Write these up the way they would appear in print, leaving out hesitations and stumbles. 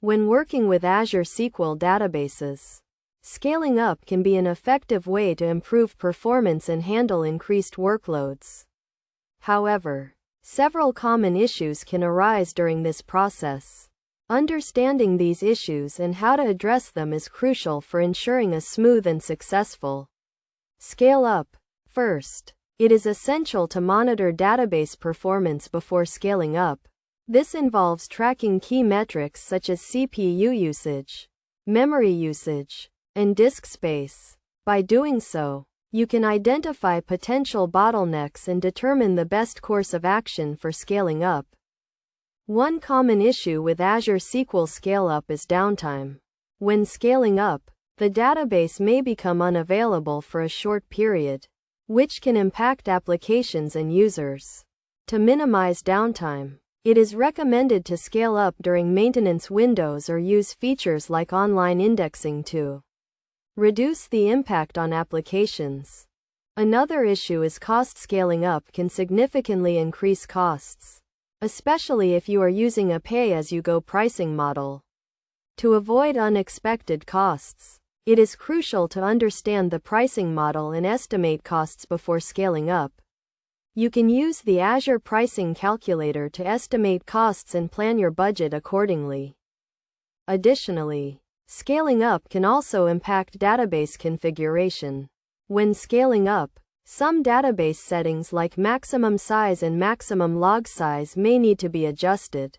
When working with Azure SQL databases, scaling up can be an effective way to improve performance and handle increased workloads. However, several common issues can arise during this process. Understanding these issues and how to address them is crucial for ensuring a smooth and successful scale up. First, it is essential to monitor database performance before scaling up. This involves tracking key metrics such as CPU usage, memory usage, and disk space. By doing so, you can identify potential bottlenecks and determine the best course of action for scaling up. One common issue with Azure SQL scale-up is downtime. When scaling up, the database may become unavailable for a short period, which can impact applications and users. To minimize downtime, it is recommended to scale up during maintenance windows or use features like online indexing to reduce the impact on applications. Another issue is cost. Scaling up can significantly increase costs, especially if you are using a pay-as-you-go pricing model. To avoid unexpected costs, it is crucial to understand the pricing model and estimate costs before scaling up. You can use the Azure Pricing Calculator to estimate costs and plan your budget accordingly. Additionally, scaling up can also impact database configuration. When scaling up, some database settings like maximum size and maximum log size may need to be adjusted.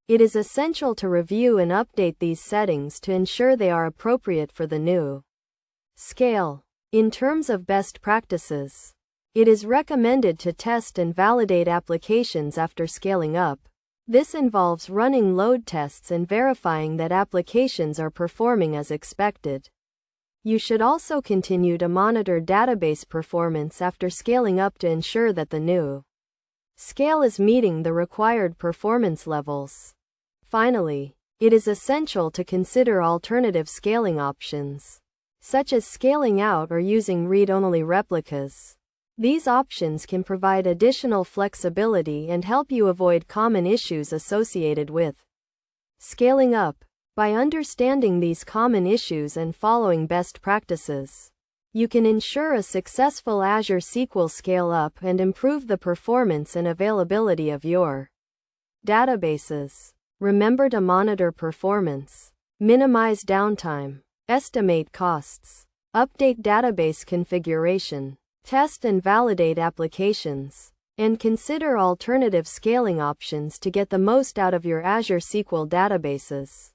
It is essential to review and update these settings to ensure they are appropriate for the new scale. In terms of best practices, it is recommended to test and validate applications after scaling up. This involves running load tests and verifying that applications are performing as expected. You should also continue to monitor database performance after scaling up to ensure that the new scale is meeting the required performance levels. Finally, it is essential to consider alternative scaling options, such as scaling out or using read-only replicas. These options can provide additional flexibility and help you avoid common issues associated with scaling up. By understanding these common issues and following best practices, you can ensure a successful Azure SQL scale-up and improve the performance and availability of your databases. Remember to monitor performance, minimize downtime, estimate costs, update database configuration, test and validate applications, and consider alternative scaling options to get the most out of your Azure SQL databases.